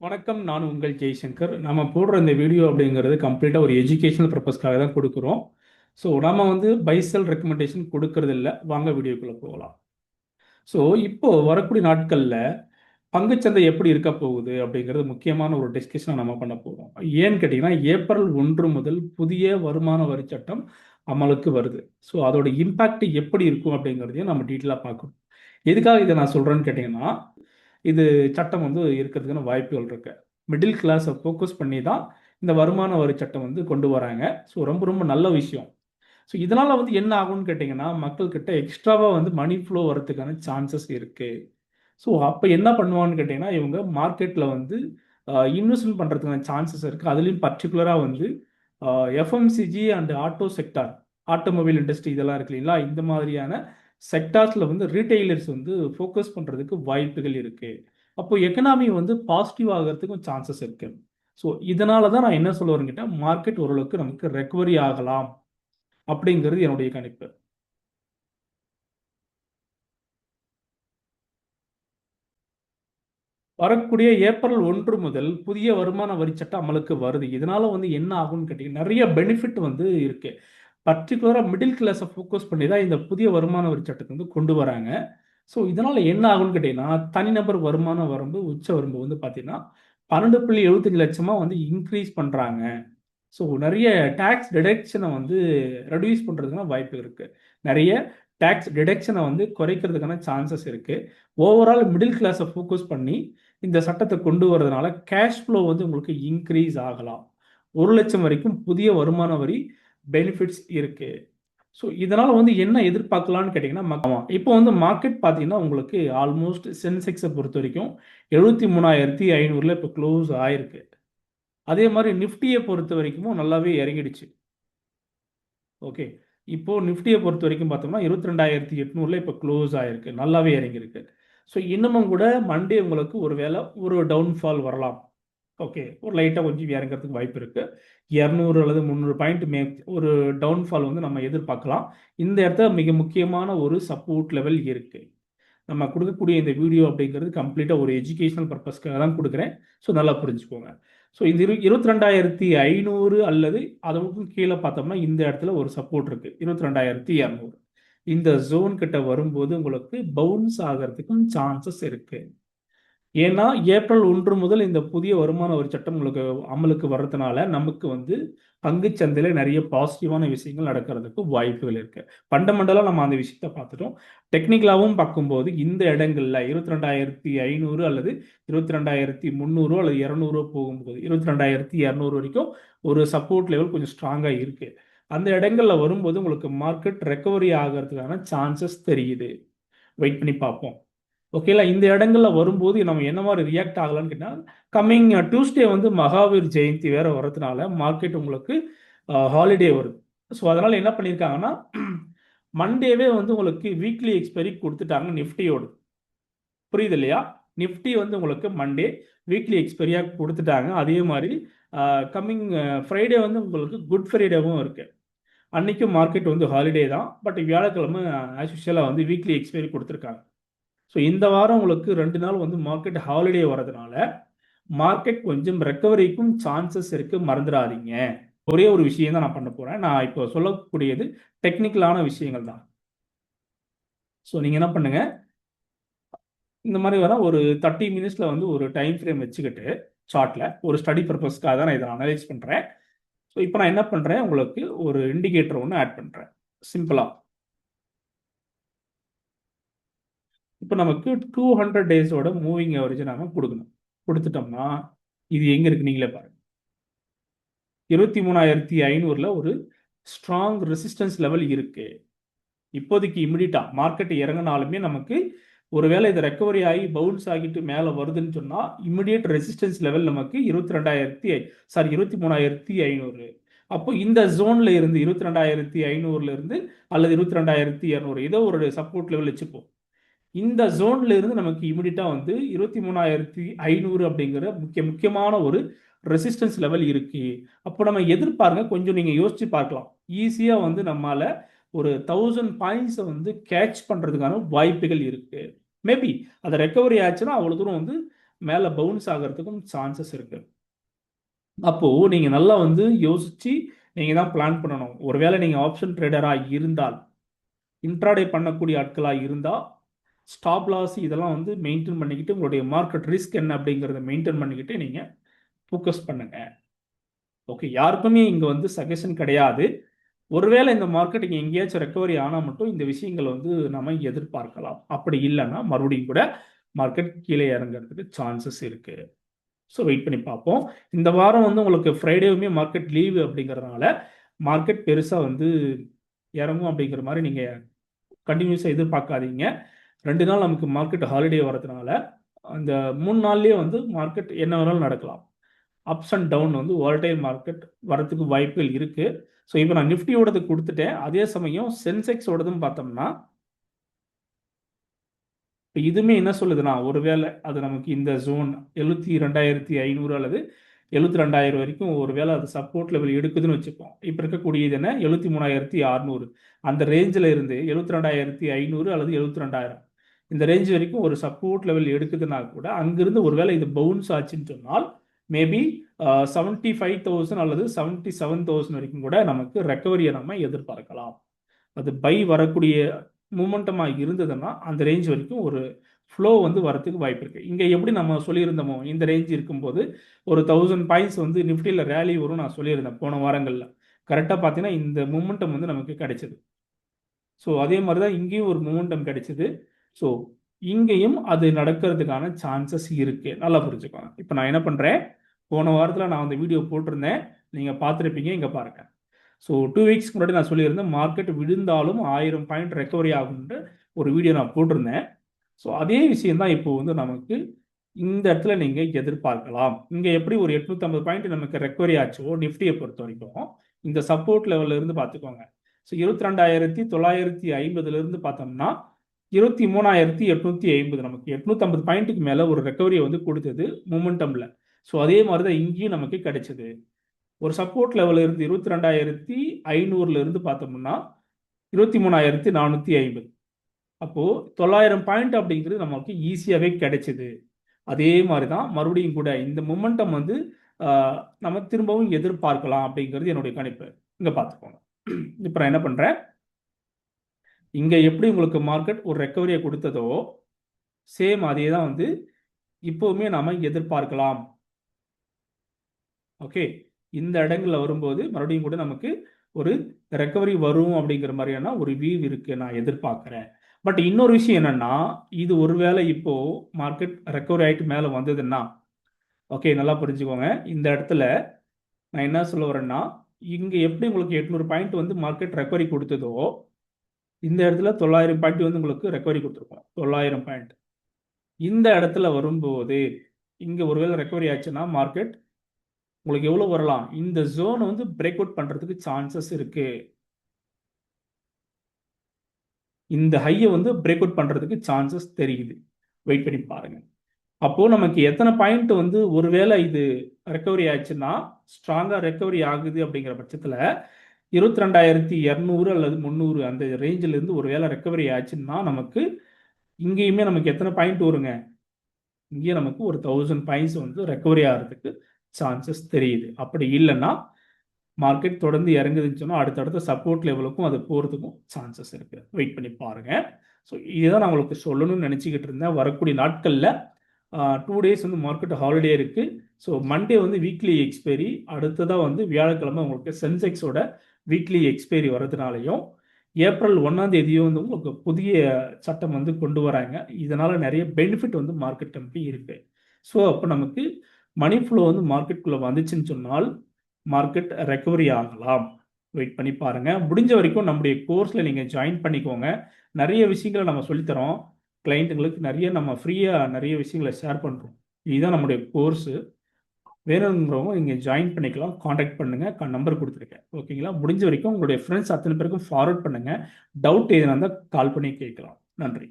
வணக்கம். நான் உங்கள் ஜெய்சங்கர். நம்ம போடுற இந்த வீடியோ அப்படிங்கிறது கம்ப்ளீட்டாக ஒரு எஜுகேஷனல் பர்பஸ்க்காக தான் கொடுக்குறோம். ஸோ நம்ம வந்து பை செல் ரெக்கமெண்டேஷன் கொடுக்கறது இல்ல. வாங்க வீடியோக்குள்ளே போகலாம். ஸோ இப்போ வரக்கூடிய நாட்களில் பங்குச்சந்தை எப்படி இருக்க போகுது அப்படிங்கிறது முக்கியமான ஒரு டிஸ்கஷனை நம்ம பண்ண போகிறோம். ஏன்னு கேட்டிங்கன்னா ஏப்ரல் 1 முதல் புதிய வருமான வரி சட்டம் அமலுக்கு வருது. ஸோ அதோட இம்பேக்ட் எப்படி இருக்கும் அப்படிங்கிறதையும் நம்ம டீட்டெயிலாக பார்க்கணும். எதுக்காக இதை நான் சொல்கிறேன்னு கேட்டிங்கன்னா இது சட்டம் வந்து இருக்கிறதுக்கான வாய்ப்புகள் இருக்கு. மிடில் கிளாஸை ஃபோக்கஸ் பண்ணி தான் இந்த வருமான வரி சட்டம் வந்து கொண்டு வராங்க. ஸோ ரொம்ப ரொம்ப நல்ல விஷயம். ஸோ இதனால் வந்து என்ன ஆகும்னு கேட்டிங்கன்னா மக்கள்கிட்ட எக்ஸ்ட்ராவாக வந்து மணி ஃப்ளோ வரதுக்கான சான்சஸ் இருக்குது. ஸோ அப்போ என்ன பண்ணுவான்னு கேட்டிங்கன்னா இவங்க மார்க்கெட்டில் வந்து இன்வெஸ்ட்மெண்ட் பண்ணுறதுக்கான சான்சஸ் இருக்குது. அதுலேயும் பர்டிகுலராக வந்து FMCG and auto sector, automobile industry இதெல்லாம் இருக்கு இல்லைங்களா, இந்த மாதிரியான செக்டார்ஸில் வந்து ரீட்டைலர்ஸ் வந்து ஃபோக்கஸ் பண்ணுறதுக்கு வாய்ப்புகள் இருக்குது. அப்போ எக்கனாமி வந்து பாசிட்டிவ் ஆகிறதுக்கும் சான்சஸ் இருக்கு. ஸோ இதனால தான் நான் என்ன சொல்ல வரேங்கிட்ட மார்க்கெட் ஓரளவுக்கு நமக்கு ரெக்கவரி ஆகலாம் அப்படிங்கிறது என்னுடைய கணிப்பு. வரக்கூடிய ஏப்ரல் 1 முதல் புதிய வருமான வரி சட்டம் அமலுக்கு வருது. இதனால வந்து என்ன ஆகும்னு கேட்டீங்கன்னா நிறைய பெனிஃபிட் வந்து இருக்கு. பர்டிகுலராக மிடில் கிளாஸை ஃபோக்கஸ் பண்ணி தான் இந்த புதிய வருமான வரி சட்டத்தை வந்து கொண்டு வராங்க. ஸோ இதனால் என்ன ஆகும்னு கேட்டிங்கன்னா தனிநபர் வருமான வரம்பு உச்ச வரம்பு வந்து பார்த்தீங்கன்னா 12.75 லட்சமாக வந்து இன்க்ரீஸ் பண்ணுறாங்க. ஸோ நிறைய டேக்ஸ் டிடக்ஷனை வந்து ரெடியூஸ் பண்ணுறதுக்கான வாய்ப்பு இருக்குது. நிறைய டேக்ஸ் டிடக்ஷனை வந்து குறைக்கிறதுக்கான சான்சஸ் இருக்குது. ஓவரால் மிடில் கிளாஸை ஃபோக்கஸ் பண்ணி இந்த சட்டத்தை கொண்டு வரதுனால கேஷ் ஃப்ளோ வந்து உங்களுக்கு இன்க்ரீஸ் ஆகலாம். 1 லட்சம் வரைக்கும் புதிய வருமான வரி பெனிஃபிட்ஸ் இருக்குது. ஸோ இதனால் வந்து என்ன எதிர்பார்க்கலான்னு கேட்டிங்கன்னா இப்போ வந்து மார்க்கெட் பார்த்தீங்கன்னா உங்களுக்கு ஆல்மோஸ்ட் சென்செக்ஸை பொறுத்த வரைக்கும் 73,500 இப்போ க்ளோஸ் ஆயிருக்கு. அதே மாதிரி நிஃப்டியை பொறுத்த வரைக்கும் நல்லாவே இறங்கிடுச்சு. ஓகே, இப்போ நிஃப்டியை பொறுத்த வரைக்கும் பார்த்தோம்னா 22,800 இப்போ க்ளோஸ் ஆயிருக்கு, நல்லாவே இறங்கியிருக்கு. ஸோ இன்னமும் கூட மண்டே உங்களுக்கு ஒரு வேளை ஒரு டவுன்ஃபால் வரலாம். ஓகே, ஒரு லைட்டாக கொஞ்சம் இறங்கிறதுக்கு வாய்ப்பு இருக்குது. 200 அல்லது 300 பாயிண்ட் ஒரு டவுன்ஃபால் வந்து நம்ம எதிர்பார்க்கலாம். இந்த இடத்துல மிக முக்கியமான ஒரு சப்போர்ட் லெவல் இருக்குது. நம்ம கொடுக்கக்கூடிய இந்த வீடியோ அப்படிங்கிறது கம்ப்ளீட்டாக ஒரு எஜுகேஷனல் பர்பஸ்க்காக தான் கொடுக்குறேன். ஸோ நல்லா புரிஞ்சுக்கோங்க. ஸோ இந்த 22,500 அல்லது அதற்கும் கீழே பார்த்தோம்னா இந்த இடத்துல ஒரு சப்போர்ட் இருக்குது 22,200. இந்த ஜோன் கிட்ட வரும்போது உங்களுக்கு பவுன்ஸ் ஆகிறதுக்கும் சான்சஸ் இருக்குது. ஏன்னா ஏப்ரல் 1 முதல் இந்த புதிய வருமான வரி சட்டம் உங்களுக்கு அமலுக்கு வர்றதுனால நமக்கு வந்து பங்குச்சந்தையில் நிறைய பாசிட்டிவான விஷயங்கள் நடக்கிறதுக்கு வாய்ப்புகள் இருக்கு. ஃபண்டமெண்டலாக நம்ம அந்த விஷயத்த பார்த்துட்டோம். டெக்னிக்கலாகவும் பார்க்கும்போது இந்த இடங்கள்ல 22,500 அல்லது 22,300 அல்லது 200 போகும்போது 22,200 வரைக்கும் ஒரு சப்போர்ட் லெவல் கொஞ்சம் ஸ்ட்ராங்காக இருக்கு. அந்த இடங்கள்ல வரும்போது உங்களுக்கு மார்க்கெட் ரெக்கவரி ஆகிறதுக்கான சான்சஸ் தெரியுது. வெயிட் பண்ணி பார்ப்போம். ஓகேங்களா, இந்த இடங்கள்ல வரும்போது நம்ம என்ன மாதிரி ரியாக்ட் ஆகலான்னு கேட்டால் கம்மிங் டியூஸ்டே வந்து மகாவீர் ஜெயந்தி வேற வர்றதுனால மார்க்கெட் உங்களுக்கு ஹாலிடே வருது. ஸோ அதனால என்ன பண்ணியிருக்காங்கன்னா மண்டேவே வந்து உங்களுக்கு வீக்லி எக்ஸ்பைரி கொடுத்துட்டாங்க நிஃப்டியோடு. புரியுது இல்லையா? நிஃப்டி வந்து உங்களுக்கு மண்டே வீக்லி எக்ஸ்பைரியாக கொடுத்துட்டாங்க. அதே மாதிரி கம்மிங் ஃப்ரைடே வந்து உங்களுக்கு குட் ஃப்ரைடேவும் இருக்கு. அன்னைக்கும் மார்க்கெட் வந்து ஹாலிடே தான். பட் வியாழக்கிழமை ஆஸ் யூஷுவலாக வந்து வீக்லி எக்ஸ்பைரி கொடுத்துருக்காங்க. ஸோ இந்த வாரம் உங்களுக்கு 2 நாள் வந்து மார்க்கெட் ஹாலிடே வரதுனால மார்க்கெட் கொஞ்சம் ரெக்கவரிக்கும் சான்சஸ் இருக்கு, மறந்துடாதீங்க. ஒரே ஒரு விஷயம் தான் நான் பண்ண போறேன். நான் இப்போ சொல்லக்கூடியது டெக்னிக்கலான விஷயங்கள் தான். ஸோ நீங்க என்ன பண்ணுங்க, இந்த மாதிரி வர ஒரு 30 மினிட்ஸ்ல வந்து ஒரு டைம் ஃப்ரேம் வச்சுக்கிட்டு சார்ட்ல ஒரு ஸ்டடி பர்பஸ்க்காக தான் நான் இதை அனலைஸ் பண்றேன். ஸோ இப்போ நான் என்ன பண்றேன், உங்களுக்கு ஒரு இண்டிகேட்டர் ஒன்று ஆட் பண்றேன் சிம்பிளா. இப்போ நமக்கு 200 டேஸோட மூவிங் ஆவரேஜ் நாம கொடுக்கணும். கொடுத்துட்டோம்னா இது எங்க இருக்கு நீங்களே பாருங்க. 23,500 ஒரு ஸ்ட்ராங் ரெசிஸ்டன்ஸ் லெவல் இருக்கு. இப்போதைக்கு இமிடியட்டா மார்க்கெட் இறங்கினாலுமே நமக்கு ஒருவேளை இது ரெக்கவரி ஆகி பவுன்ஸ் ஆகிட்டு மேலே வருதுன்னு சொன்னா இமிடியேட் ரெசிஸ்டன்ஸ் லெவல் நமக்கு 23,500. அப்போ இந்த ஜோன்ல இருந்து 22,500 இருந்து அல்லது 22,200 ஏதோ ஒரு சப்போர்ட் லெவல் வச்சுப்போம். இந்த ஜோன்ல இருந்து நமக்கு இமிடியட்டா வந்து 23,500 அப்படிங்கிற முக்கியமான ஒரு ரெசிஸ்டன்ஸ் லெவல் இருக்கு. அப்போ நம்ம எதிர்பாருங்க, கொஞ்சம் நீங்க யோசிச்சு பார்க்கலாம். ஈஸியா வந்து நம்மால ஒரு 1000 பாயிண்ட்ஸை வந்து கேட்ச் பண்றதுக்கான வாய்ப்புகள் இருக்கு. மேபி அதை ரெக்கவரி ஆச்சுன்னா அவ்வளவு தூரம் வந்து மேலே பவுன்ஸ் ஆகிறதுக்கும் சான்சஸ் இருக்கு. அப்போது நீங்கள் நல்லா வந்து யோசித்து நீங்கள் தான் பிளான் பண்ணணும். ஒருவேளை நீங்கள் ஆப்ஷன் ட்ரேடராக இருந்தால், இன்ட்ராடே பண்ணக்கூடிய ஆட்களாக இருந்தால், ஸ்டாப் லாஸ் இதெல்லாம் வந்து மெயின்டைன் பண்ணிக்கிட்டு உங்களுடைய மார்க்கெட் ரிஸ்க் என்ன அப்படிங்கிறத மெயின்டைன் பண்ணிக்கிட்டு நீங்கள் ஃபோக்கஸ் பண்ணுங்க. ஓகே, யாருக்குமே இங்கே வந்து சஜஷன் கிடையாது. ஒருவேளை இந்த மார்க்கெட் இங்கே எங்கேயாச்சும் ரெக்கவரி ஆனால் மட்டும் இந்த விஷயங்கள் வந்து நம்ம எதிர்பார்க்கலாம். அப்படி இல்லைன்னா மறுபடியும் கூட மார்க்கெட் கீழே இறங்குறதுக்கு சான்சஸ் இருக்குது. ஸோ வெயிட் பண்ணி பார்ப்போம். இந்த வாரம் வந்து உங்களுக்கு ஃப்ரைடேவுமே மார்க்கெட் லீவு அப்படிங்கிறதுனால மார்க்கெட் பெருசாக வந்து இறங்கும் அப்படிங்கிற மாதிரி நீங்கள் கண்டினியூஸாக எதிர்பார்க்காதீங்க. 2 நாள் நமக்கு மார்க்கெட் ஹாலிடே வரதுனால அந்த 3 நாள்லேயே வந்து மார்க்கெட் என்ன வேணாலும் நடக்கலாம். அப்ஸ் அண்ட் டவுன் வந்து வாலடைல் மார்க்கெட் வரத்துக்கு வாய்ப்புகள் இருக்குது. ஸோ இப்போ நான் நிஃப்டியோடது கொடுத்துட்டேன். அதே சமயம் சென்செக்ஸோடதும் பார்த்தோம்னா இப்போ இதுவுமே என்ன சொல்லுதுன்னா, ஒருவேளை அது நமக்கு இந்த ஜோன் 72,500 அல்லது 72,000 வரைக்கும் ஒருவேளை அது சப்போர்ட் லெவல் எடுக்குதுன்னு வச்சுப்போம். இப்போ இருக்கக்கூடியது என்ன 73,600 அந்த ரேஞ்சில் இருந்து 72,500 அல்லது 72,000 இந்த ரேஞ்ச் வரைக்கும் ஒரு சப்போர்ட் லெவல் எடுக்குதுன்னா கூட அங்கிருந்து ஒருவேளை இது பவுன்ஸ் ஆச்சுன்னு சொன்னால் மேபி 75,000 அல்லது 77,000 வரைக்கும் கூட நமக்கு ரெக்கவரியை நம்ம எதிர்பார்க்கலாம். அது பை வரக்கூடிய மூமெண்டமாக இருந்ததுன்னா அந்த ரேஞ்ச் வரைக்கும் ஒரு ஃப்ளோ வந்து வரத்துக்கு வாய்ப்பு இருக்குது. இங்கே எப்படி நம்ம சொல்லியிருந்தோமோ இந்த ரேஞ்ச் இருக்கும்போது ஒரு 1000 பாயிண்ட்ஸ் வந்து நிஃப்டியில் ரேலி வரும் நான் சொல்லியிருந்தேன் போன வாரங்களில். கரெக்டாக பார்த்தீங்கன்னா இந்த மூமெண்டம் வந்து நமக்கு கிடைச்சது. ஸோ அதே மாதிரி தான் இங்கேயும் ஒரு மூமெண்டம் கிடைச்சிது. ஸோ இங்கேயும் அது நடக்கிறதுக்கான சான்சஸ் இருக்குது. நல்லா புரிஞ்சுக்கோங்க. இப்போ நான் என்ன பண்ணுறேன், போன வாரத்தில் நான் அந்த வீடியோ போட்டிருந்தேன், நீங்கள் பார்த்துருப்பீங்க. இங்கே பாருங்கள். ஸோ 2 வீக்ஸ்க்கு முன்னாடி நான் சொல்லியிருந்தேன் மார்க்கெட் விழுந்தாலும் 1000 பாயிண்ட் ரெக்கவரி ஆகும்ன்ற ஒரு வீடியோ நான் போட்டிருந்தேன். ஸோ அதே விஷயம் தான் இப்போ வந்து நமக்கு இந்த இடத்துல நீங்கள் எதிர்பார்க்கலாம். இங்கே எப்படி ஒரு 850 பாயிண்ட் நமக்கு ரெக்கவரி ஆச்சோ நிஃப்டியை பொறுத்த வரைக்கும் இந்த சப்போர்ட் லெவலில் இருந்து பார்த்துக்கோங்க. ஸோ 22,950 பார்த்தோம்னா 23,850 நமக்கு 850 பாயிண்ட்டுக்கு மேலே ஒரு ரெக்கவரியை வந்து கொடுத்தது மூமெண்டமில். ஸோ அதே மாதிரி தான் இங்கேயும் நமக்கு கிடைச்சது. ஒரு சப்போர்ட் லெவலில் இருந்து 22,500 இருந்து பார்த்தோம்னா 23,450. அப்போது 900 பாயிண்ட் அப்படிங்கிறது நமக்கு ஈஸியாகவே கிடைச்சிது. அதே மாதிரி தான் மறுபடியும் கூட இந்த மொமெண்டம் வந்து நம்ம திரும்பவும் எதிர்பார்க்கலாம் அப்படிங்கிறது என்னுடைய கணிப்பு. இங்கே பார்த்துக்கோங்க. இப்போ நான் என்ன பண்ணுறேன், இங்கே எப்படி உங்களுக்கு மார்க்கெட் ஒரு ரெக்கவரியை கொடுத்ததோ சேம் அதே தான் வந்து இப்போவுமே நாம் எதிர்பார்க்கலாம். ஓகே, இந்த இடங்களில் வரும்போது மறுபடியும் கூட நமக்கு ஒரு ரெக்கவரி வரும் அப்படிங்கிற மாதிரியான ஒரு வியூ இருக்குது, நான் எதிர்பார்க்குறேன். பட் இன்னொரு விஷயம் என்னென்னா, இது ஒருவேளை இப்போது மார்க்கெட் ரெக்கவரி ஆகிட்டு மேலே வந்ததுன்னா, ஓகே நல்லா புரிஞ்சுக்கோங்க. இந்த இடத்துல நான் என்ன சொல்ல வரேன்னா, இங்கே எப்படி உங்களுக்கு 800 பாயிண்ட் வந்து மார்க்கெட் ரெக்கவரி கொடுத்ததோ இந்த இடத்துல 900 பாயிண்ட் வந்து உங்களுக்கு ரெக்கவரி கொடுத்துருக்கோம். 900 பாயிண்ட் இந்த இடத்துல வரும்போது இங்கே ஒருவேளை ரெக்கவரி ஆச்சுன்னா மார்க்கெட் உங்களுக்கு எவ்வளோ வரலாம், இந்த ஜோன் வந்து பிரேக் அவுட் பண்ணுறதுக்கு சான்சஸ் இருக்குது. இந்த ஹையை வந்து பிரேக் அவுட் பண்ணுறதுக்கு சான்சஸ் தெரியுது. வெயிட் பண்ணி பாருங்கள். அப்போது நமக்கு எத்தனை பாயிண்ட் வந்து ஒருவேளை இது ரெக்கவரி ஆச்சுன்னா ஸ்ட்ராங்காக ரெக்கவரி ஆகுது அப்படிங்கிற பட்சத்தில் 22,200 அல்லது 300 அந்த ரேஞ்சிலேருந்து ஒரு வேளை ரெக்கவரி ஆச்சுன்னா நமக்கு இங்கேயுமே நமக்கு எத்தனை பாயிண்ட் வருங்க, இங்கேயே நமக்கு ஒரு 1000 பாயிண்ட்ஸ் வந்து ரெக்கவரி ஆகிறதுக்கு சான்சஸ் தெரியுது. அப்படி இல்லைன்னா மார்க்கெட் தொடர்ந்து இறங்குதுன்னு சொன்னால் அடுத்தடுத்த சப்போர்ட் லெவலுக்கும் அது போகிறதுக்கும் சான்சஸ் இருக்குது. வெயிட் பண்ணி பாருங்கள். ஸோ இதுதான் நான் உங்களுக்கு சொல்லணும்னு நினச்சிக்கிட்டு இருந்தேன். வரக்கூடிய நாட்களில் 2 டேஸ் வந்து மார்க்கெட் ஹாலிடே இருக்குது. ஸோ மண்டே வந்து வீக்லி எக்ஸ்பைரி, அடுத்ததாக வந்து வியாழக்கிழமை உங்களுக்கு சென்செக்ஸோட வீக்லி எக்ஸ்பைரி வரதுனாலையும் ஏப்ரல் 1ஆம் தேதியும் வந்து உங்களுக்கு புதிய சட்டம் வந்து கொண்டு வராங்க. இதனால் நிறைய பெனிஃபிட் வந்து மார்க்கெட் கம்பெனி இருக்குது. ஸோ அப்போ நமக்கு மணி ஃப்ளோ வந்து மார்க்கெட்டுக்குள்ளே வந்துச்சுன்னு சொன்னால் மார்க்கெட் ரெக்கவரி ஆகலாம். வெயிட் பண்ணி பாருங்கள். முடிஞ்ச வரைக்கும் நம்முடைய கோர்ஸில் நீங்கள் ஜாயின் பண்ணிக்கோங்க. நிறைய விஷயங்களை நம்ம சொல்லித்தரோம். கிளைண்ட்டுங்களுக்கு நிறைய நம்ம ஃப்ரீயாக நிறைய விஷயங்களை ஷேர் பண்ணுறோம். இதுதான் நம்முடைய கோர்ஸு. வேணுங்கிறவங்க நீங்கள் ஜாயின் பண்ணிக்கலாம். காண்டாக்ட் பண்ணுங்கள், நம்பர் கொடுத்துருக்கேன். ஓகேங்களா? முடிஞ்ச வரைக்கும் உங்களுடைய ஃப்ரெண்ட்ஸ் அத்தனை பேருக்கும் ஃபார்வர்ட் பண்ணுங்கள். டவுட் எதுனா இருந்தால் கால் பண்ணி கேட்கலாம். நன்றி.